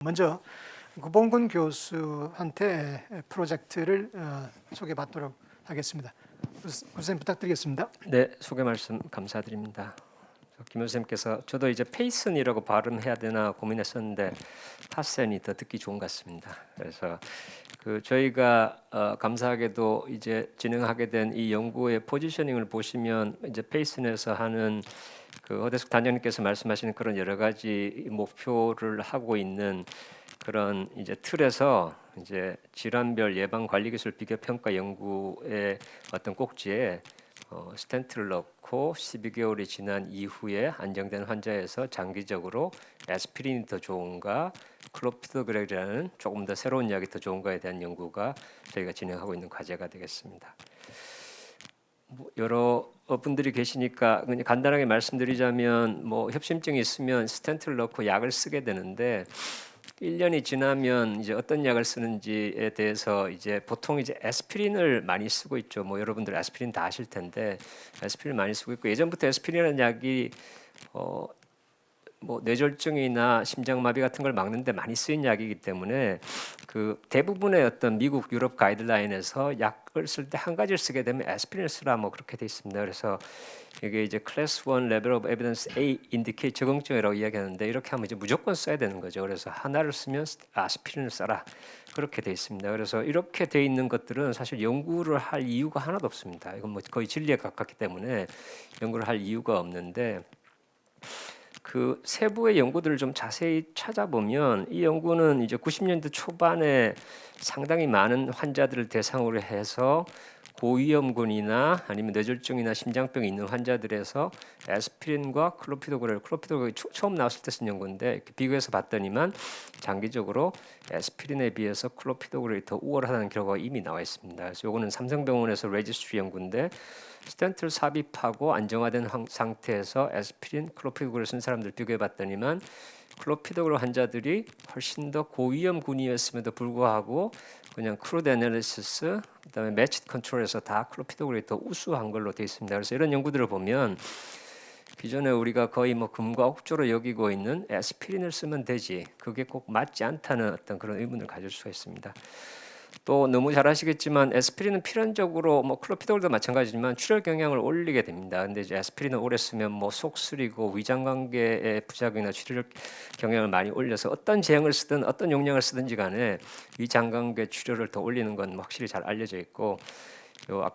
먼저 구봉근 교수한테 프로젝트를 소개받도록 하겠습니다. 교수님 부탁드리겠습니다. 네, 소개 말씀 감사드립니다. 김 교수님께서 저도 이제 페이슨이라고 발음해야 되나 고민했었는데 파센이 더 듣기 좋은 것 같습니다. 그래서 저희가 감사하게도 이제 진행하게 된 이 연구의 포지셔닝을 보시면 이제 페이슨에서 하는 허대숙 단장님께서 말씀하시는 그런 여러 가지 목표를 하고 있는 그런 이제 틀에서 이제 질환별 예방 관리 기술 비교 평가 연구의 어떤 꼭지에 스텐트를 넣고 12개월이 지난 이후에 안정된 환자에서 장기적으로 에스피린이 더 좋은가 클로피도그렐이라는 조금 더 새로운 약이 더 좋은가에 대한 연구가 저희가 진행하고 있는 과제가 되겠습니다. 여러 분들이 계시니까 그냥 간단하게 말씀드리자면 협심증이 있으면 스텐트를 넣고 약을 쓰게 되는데 1년이 지나면 이제 어떤 약을 쓰는지에 대해서 이제 보통 이제 에스피린을 많이 쓰고 있죠. 여러분들 에스피린 다 아실 텐데 에스피린 많이 쓰고 있고 예전부터 에스피린이라는 약이 뇌졸중이나 심장마비 같은 걸 막는데 많이 쓰인 약이기 때문에 대부분의 어떤 미국, 유럽 가이드라인에서 약을 쓸 때 한 가지를 쓰게 되면 에스피린을 쓰라 그렇게 돼 있습니다. 그래서 이게 이제 클래스 1 레벨 오브 에비던스 A 인디케이트 적응증이라고 이야기하는데 이렇게 하면 이제 무조건 써야 되는 거죠. 그래서 하나를 쓰면 아스피린을 써라 그렇게 돼 있습니다. 그래서 이렇게 돼 있는 것들은 사실 연구를 할 이유가 하나도 없습니다. 이건 거의 진리에 가깝기 때문에 연구를 할 이유가 없는데 세부의 연구들을 좀 자세히 찾아보면 이 연구는 이제 90년대 초반에 상당히 많은 환자들을 대상으로 해서 고위험군이나 아니면 뇌졸중이나 심장병이 있는 환자들에서 에스피린과 클로피도그렐 처음 나왔을 때 쓴 연구인데 이렇게 비교해서 봤더니만 장기적으로 에스피린에 비해서 클로피도그렐이 더 우월하다는 결과가 이미 나와 있습니다. 그래서 이거는 삼성병원에서 레지스트리 연구인데 스텐트를 삽입하고 안정화된 상태에서 에스피린, 클로피도그렐 쓴 사람들 비교해봤더니만 클로피도그렐 환자들이 훨씬 더 고위험군이었음에도 불구하고 그냥 크루드 애널리시스 그다음에 매치 컨트롤에서 다 클로피도그렐이 더 우수한 걸로 되어 있습니다. 그래서 이런 연구들을 보면 기존에 우리가 거의 금과 옥조로 여기고 있는 에스피린을 쓰면 되지 그게 꼭 맞지 않다는 어떤 그런 의문을 가질 수가 있습니다. 또 너무 잘 아시겠지만 에스피린은 필연적으로 클로피도그렐도 마찬가지지만 출혈 경향을 올리게 됩니다. 근데 이제 에스피린을 오래 쓰면 속 쓰리고 위장관계의 부작용이나 출혈 경향을 많이 올려서 어떤 제형을 쓰든 어떤 용량을 쓰든지 간에 위장관계 출혈을 더 올리는 건 확실히 잘 알려져 있고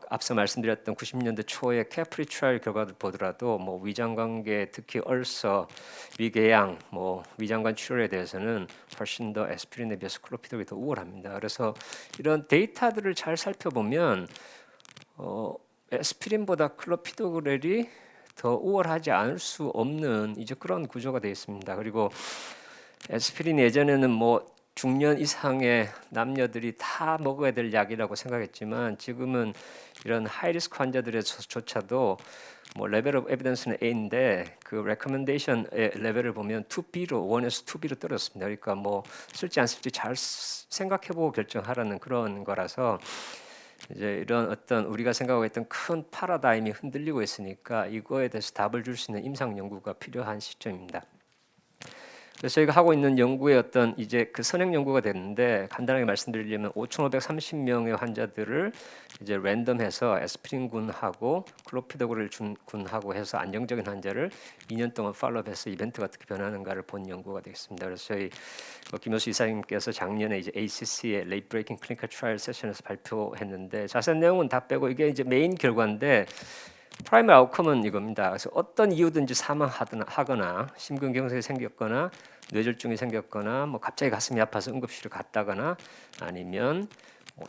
앞서 말씀드렸던 90년대 초의 캐프리 트라이얼 결과를 보더라도 위장관계 특히 얼서, 위궤양, 위장관 출혈에 대해서는 훨씬 더 에스피린에 비해서 클로피도그렐이 더 우월합니다. 그래서 이런 데이터들을 잘 살펴보면 에스피린보다 클로피도그렐이 더 우월하지 않을 수 없는 이제 그런 구조가 되어 있습니다. 그리고 에스피린 예전에는 중년 이상의 남녀들이 다 먹어야 될 약이라고 생각했지만 지금은 이런 하이리스크 환자들에서조차도 레벨 오브 에비던스는 A인데 레커멘데이션의 레벨을 보면 2B로 1에서 2B로 떨어졌습니다. 그러니까 쓸지 안 쓸지 잘 생각해보고 결정하라는 그런 거라서 이제 이런 어떤 우리가 생각하고 있던 큰 파라다임이 흔들리고 있으니까 이거에 대해서 답을 줄 수 있는 임상 연구가 필요한 시점입니다. 그래서 저희가 하고 있는 연구의 어떤 이제 선행 연구가 됐는데 간단하게 말씀드리려면 5,530명의 환자들을 이제 랜덤해서 에스피린 군하고 클로피도그렐 군하고 해서 안정적인 환자를 2년 동안 팔로우해서 이벤트가 어떻게 변하는가를 본 연구가 되겠습니다. 그래서 저희 김효수 이사님께서 작년에 이제 ACC의 Late Breaking Clinical Trial 세션에서 발표했는데 자세한 내용은 다 빼고 이게 이제 메인 결과인데 프라이머리 아웃컴은 이겁니다. 그래서 어떤 이유든지 사망하거나 심근경색이 생겼거나 뇌졸중이 생겼거나 갑자기 가슴이 아파서 응급실을 갔다거나 아니면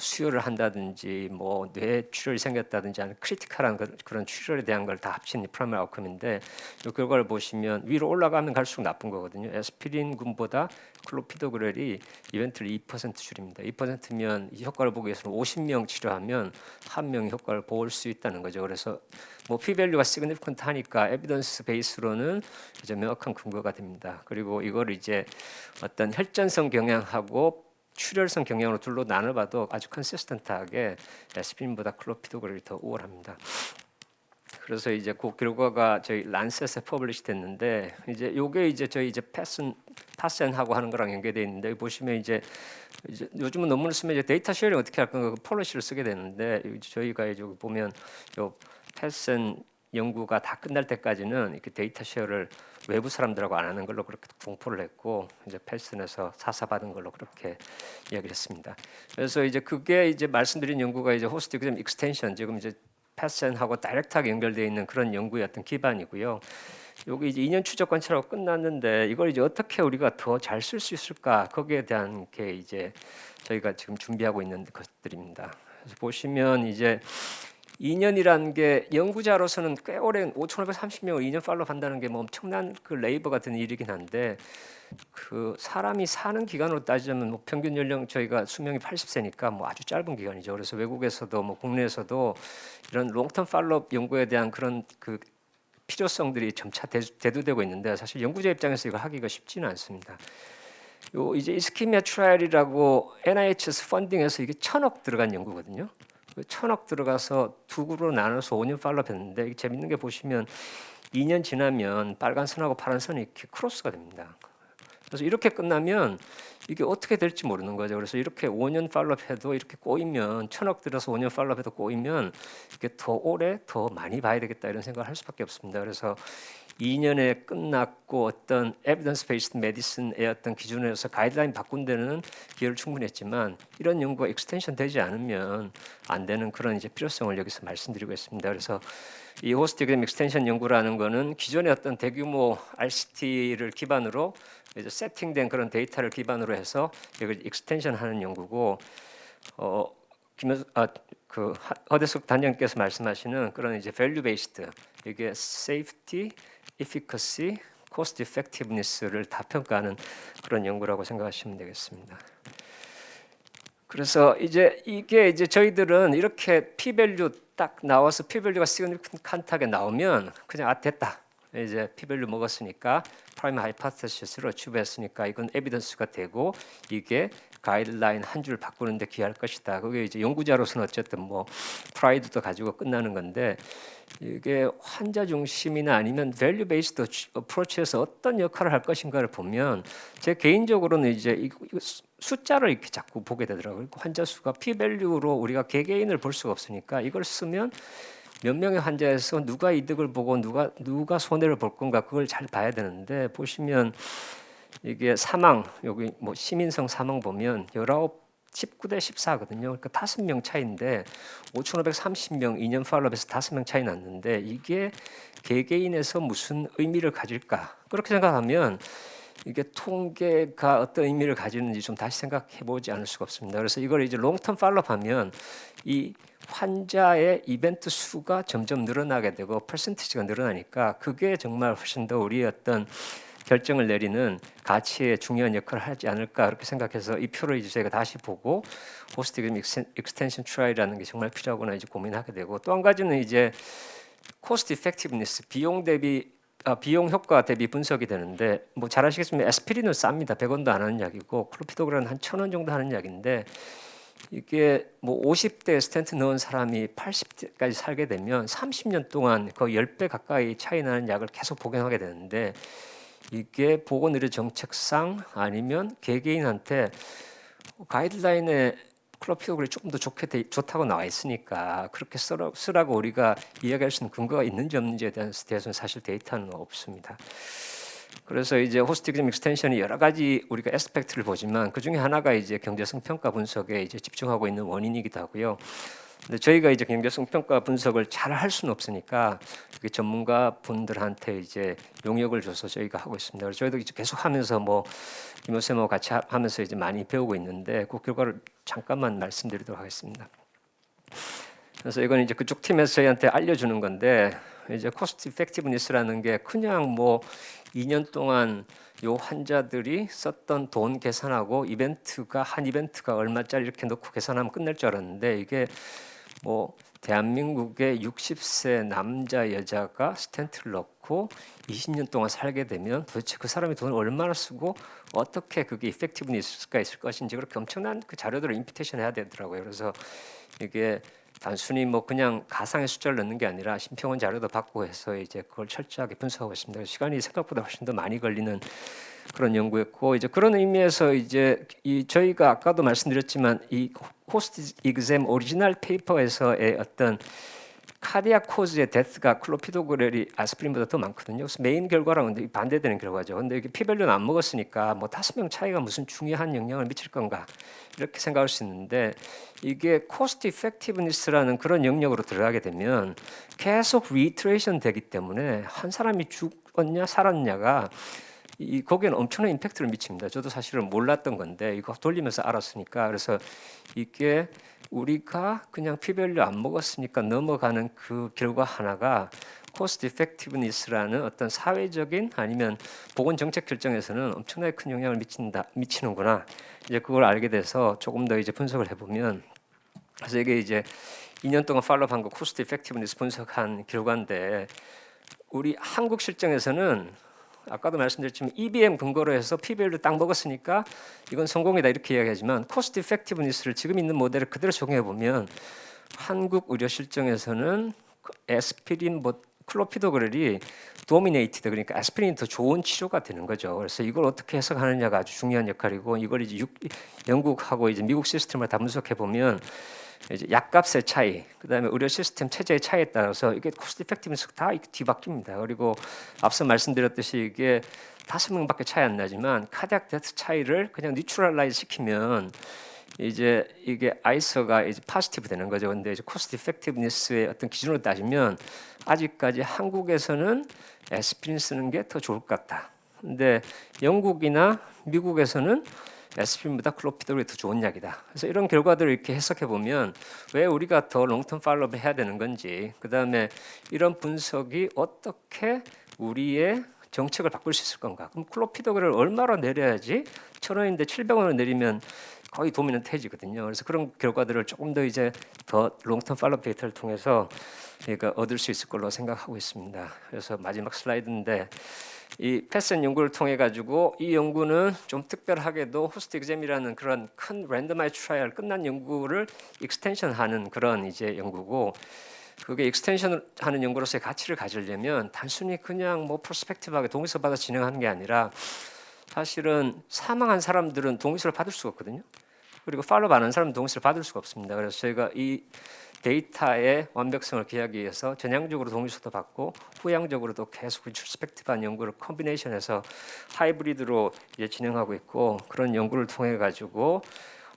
수혈을 한다든지 뇌 출혈이 생겼다든지 하는 크리티컬한 그런 출혈에 대한 걸 다 합친 이 프라이머리 아웃컴인데 이 결과를 보시면 위로 올라가면 갈수록 나쁜 거거든요. 에스피린 군보다 클로피도그렐이 이벤트를 2% 줄입니다. 2%면 이 효과를 보기 위해서는 50명 치료하면 한 명이 효과를 볼 수 있다는 거죠. 그래서 p-밸류가 시그니피컨트하니까 에비던스 베이스로는 이제 명확한 근거가 됩니다. 그리고 이걸 이제 어떤 혈전성 경향하고 출혈성 경향으로 둘로 나눠봐도 아주 컨시스턴트하게 에스피린보다 클로피도그렐이 더 우월합니다. 그래서 이제 그 결과가 저희 란셋에 퍼블리시 됐는데 이제 요게 이제 저희 이제 파센하고 하는 거랑 연계돼 있는데 여기 보시면 이제 요즘은 논문을 쓰면 이제 데이터 쉐어링 어떻게 할 건가 그 폴리시를 쓰게 되는데 저희가 이제 여기 보면 요 파센 연구가 다 끝날 때까지는 이렇게 데이터 쉐어를 외부 사람들하고 안 하는 걸로 그렇게 공포를 했고 이제 패슨에서 사사받은 걸로 그렇게 이야기를 했습니다. 그래서 이제 그게 이제 말씀드린 연구가 이제 호스트 그램 익스텐션 지금 이제 패슨하고 다이렉트하게 연결되어 있는 그런 연구의 어떤 기반이고요. 여기 이제 2년 추적 관찰하고 끝났는데 이걸 이제 어떻게 우리가 더 잘 쓸 수 있을까 거기에 대한 게 이제 저희가 지금 준비하고 있는 것들입니다. 그래서 보시면 이제 2년이라는 게 연구자로서는 꽤 오랜 5,530명을 2년 팔로우 한다는 게 뭐 엄청난 그 레이버 같은 일이긴 한데 그 사람이 사는 기간으로 따지자면 뭐 평균 연령 저희가 수명이 80세니까 뭐 아주 짧은 기간이죠. 그래서 외국에서도 뭐 국내에서도 이런 롱텀 팔로업 연구에 대한 그런 그 필요성들이 점차 대두되고 있는데 사실 연구자 입장에서 이걸 하기가 쉽지는 않습니다. 요 이제 이스키미아 트라이얼이라고 NIH에서 펀딩해서 이게 1,000억 들어간 연구거든요. 1,000억 들어가서 두 그룹으로 나눠서 5년 팔로우했는데 재밌는 게 보시면 2년 지나면 빨간 선하고 파란 선이 이렇게 크로스가 됩니다. 그래서 이렇게 끝나면 이게 어떻게 될지 모르는 거죠. 그래서 이렇게 5년 팔로우해도 이렇게 꼬이면 1,000억 들어서 5년 팔로우해도 꼬이면 이게 더 오래 더 많이 봐야 되겠다 이런 생각을 할 수밖에 없습니다. 그래서 2년에 끝났고 어떤 evidence based medicine의 어떤 기준에서 가이드라인 바꾼 데는 기여를 충분히 했지만 이런 연구가 익스텐션 되지 않으면 안 되는 그런 이제 필요성을 여기서 말씀드리고 있습니다. 그래서 이 호스트 익스텐션 연구라는 거는 기존의 어떤 대규모 RCT를 기반으로 이제 세팅된 그런 데이터를 기반으로 해서 이걸 익스텐션하는 연구고 그 허대숙 단장님께서 말씀하시는 그런 이제 밸류 베이스드 이게 safety, efficacy, cost effectiveness를 다 평가하는 그런 연구라고 생각하시면 되겠습니다. 그래서 이제 이게 이제 저희들은 이렇게 p 밸류 딱 나와서 p 밸류가 시그니피칸트하게 나오면 그냥 됐다. 이제 p 밸류 먹었으니까 프라임 하이포테시스로 추배했으니까 이건 에비던스가 되고 이게 가이드라인 한 줄 바꾸는데 기여할 것이다. 그게 이제 연구자로서는 어쨌든 뭐 프라이드도 가지고 끝나는 건데 이게 환자 중심이나 아니면 밸류 베이스드 어프로치에서 어떤 역할을 할 것인가를 보면 제 개인적으로는 이제 이거 숫자를 이렇게 자꾸 보게 되더라고요. 환자 수가 p 밸류로 우리가 개개인을 볼 수가 없으니까 이걸 쓰면 몇 명의 환자에서 누가 이득을 보고 누가 손해를 볼 건가 그걸 잘 봐야 되는데 보시면 이게 사망 여기 뭐 시민성 사망 보면 19대 14거든요. 그러니까 5명 차이인데 5,530명 2년 팔로업에서 5명 차이 났는데 이게 개개인에서 무슨 의미를 가질까? 그렇게 생각하면 이게 통계가 어떤 의미를 가지는지 좀 다시 생각해 보지 않을 수가 없습니다. 그래서 이걸 이제 롱텀 팔로업하면 이 환자의 이벤트 수가 점점 늘어나게 되고 퍼센티지가 늘어나니까 그게 정말 훨씬 더 우리의 어떤 결정을 내리는 가치에 중요한 역할을 하지 않을까 그렇게 생각해서 이 표를 이제 저희가 다시 보고 호스트 익스텐션 트라이라는 게 정말 필요하구나 이제 고민하게 되고 또 한 가지는 이제 코스트 이펙티브니스 비용 효과 대비 분석이 되는데 뭐 잘 아시겠지만 에스피린은 쌉니다. 100원도 안 하는 약이고 클로피도그라는 한 1,000원 정도 하는 약인데 이게 뭐 50대 스텐트 넣은 사람이 80대까지 살게 되면 30년 동안 거의 10배 가까이 차이 나는 약을 계속 복용하게 되는데 이게 보건의료 정책상 아니면 개개인한테 가이드라인에 클로피도그램이 조금 더 좋다고 나와 있으니까 그렇게 쓰라고 우리가 이야기할 수 있는 근거가 있는지 없는지에 대해서는 사실 데이터는 없습니다. 그래서 이제 호스티그램 익스텐션이 여러 가지 우리가 에스펙트를 보지만 그 중에 하나가 이제 경제성 평가 분석에 이제 집중하고 있는 원인이기도 하고요. 근데 저희가 이제 경제성 평가 분석을 잘 할 수는 없으니까 전문가 분들한테 이제 용역을 줘서 저희가 하고 있습니다. 그래서 저희도 이제 계속 하면서 뭐 김호쌤하고 같이 하면서 이제 많이 배우고 있는데 그 결과를 잠깐만 말씀드리도록 하겠습니다. 그래서 이건 이제 그쪽 팀에서 저희한테 알려주는 건데 이제 코스트 이펙티브니스라는 게 그냥 뭐 2년 동안 요 환자들이 썼던 돈 계산하고 한 이벤트가 얼마짜리 이렇게 넣고 계산하면 끝날 줄 알았는데 이게 뭐 대한민국의 60세 남자 여자가 스텐트를 넣고 20년 동안 살게 되면 도대체 그 사람이 돈을 얼마나 쓰고 어떻게 그게 이펙티브니스가 있을 것인지 그렇게 엄청난 그 자료들을 임피테이션 해야 되더라고요. 그래서 이게 단순히 뭐 그냥 가상의 숫자를 넣는 게 아니라 심평원 자료도 받고 해서 이제 그걸 철저하게 분석하고 있습니다. 시간이 생각보다 훨씬 더 많이 걸리는 그런 연구였고 이제 그런 의미에서 이제 이 저희가 아까도 말씀드렸지만 이 코스트 익셈 오리지널 페이퍼에서의 어떤 카디악 코즈의 데스가 클로피도그렐이 아스피린보다 더 많거든요. 그래서 메인 결과랑은 반대되는 결과죠. 근데 이게 피밸류는 안 먹었으니까 뭐 5명 차이가 무슨 중요한 영향을 미칠 건가 이렇게 생각할 수 있는데 이게 코스트 이펙티브니스라는 그런 영역으로 들어가게 되면 계속 리트레이션 되기 때문에 한 사람이 죽었냐 살았냐가 이 거기에는 엄청난 임팩트를 미칩니다. 저도 사실은 몰랐던 건데 이거 돌리면서 알았으니까 그래서 이게 우리가 그냥 피밸류 안 먹었으니까 넘어가는 그 결과 하나가 코스트 이펙티브니스라는 어떤 사회적인 아니면 보건 정책 결정에서는 엄청나게 큰 영향을 미치는구나. 이제 그걸 알게 돼서 조금 더 이제 분석을 해보면 그래서 이게 이제 2년 동안 팔로우한 거 코스트 이펙티브니스 분석한 결과인데 우리 한국 실정에서는 아까도 말씀드렸지만 EBM 근거로 해서 P-밸류 딱 먹었으니까 이건 성공이다 이렇게 이야기하지만 코스트 이펙티브니스를 지금 있는 모델을 그대로 적용해 보면 한국 의료 실정에서는 에스피린 클로피도그렐이 도미네이티드 그러니까 아스피린이 더 좋은 치료가 되는 거죠. 그래서 이걸 어떻게 해석하느냐가 아주 중요한 역할이고 이걸 이제 영국하고 이제 미국 시스템을 다 분석해 보면 이제 약값의 차이, 그다음에 의료 시스템 체제의 차이에 따라서 이게 코스트 이펙티브니스가 다 뒤바뀝니다. 그리고 앞서 말씀드렸듯이 이게 5명밖에 차이 안 나지만 카디악 데스 차이를 그냥 뉴트럴라이즈 시키면 이제 이게 아이서가 이제 포지티브 되는 거죠. 근데 이제 코스트 이펙티브니스의 어떤 기준으로 따지면 아직까지 한국에서는 에스피린 쓰는 게 더 좋을 것 같다. 근데 영국이나 미국에서는 에스피린보다 클로피도그렐이 더 좋은 약이다. 그래서 이런 결과들을 이렇게 해석해 보면 왜 우리가 더 롱텀 팔로우를 해야 되는 건지, 그 다음에 이런 분석이 어떻게 우리의 정책을 바꿀 수 있을 건가? 그럼 클로피도그렐을 얼마로 내려야지 1,000원인데 700원을 내리면 거의 도미넌트해지거든요. 그래서 그런 결과들을 조금 더 이제 더 롱텀 팔로우 데이터를 통해서 그러니까 얻을 수 있을 걸로 생각하고 있습니다. 그래서 마지막 슬라이드인데 이 패슨 연구를 통해 가지고 이 연구는 좀 특별하게도 호스트 익셈이라는 그런 큰 랜덤아이즈 트라이얼 끝난 연구를 익스텐션하는 그런 이제 연구고 그게 익스텐션하는 연구로서의 가치를 가지려면 단순히 그냥 뭐 프로스펙티브하게 동의서 받아 진행하는 게 아니라 사실은 사망한 사람들은 동의서를 받을 수가 없거든요. 그리고 팔로우 안 한 사람은 동의서를 받을 수가 없습니다. 그래서 저희가 이 데이터의 완벽성을 기하기 위해서 전향적으로 동의서도 받고 후향적으로도 계속 리트로스펙티브한 연구를 컴비네이션해서 하이브리드로 이제 진행하고 있고 그런 연구를 통해 가지고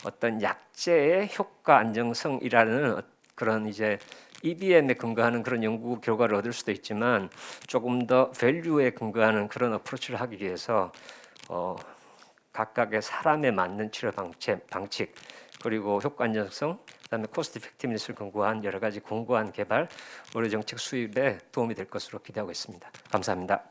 어떤 약제의 효과 안정성이라는 그런 이제 EBM에 근거하는 그런 연구 결과를 얻을 수도 있지만 조금 더 밸류에 근거하는 그런 어프로치를 하기 위해서 각각의 사람에 맞는 치료 방식 그리고 효과 안정성 그다음에 코스트 이펙티브니스를 근거한 여러 가지 공고한 개발 의료 정책 수립에 도움이 될 것으로 기대하고 있습니다. 감사합니다.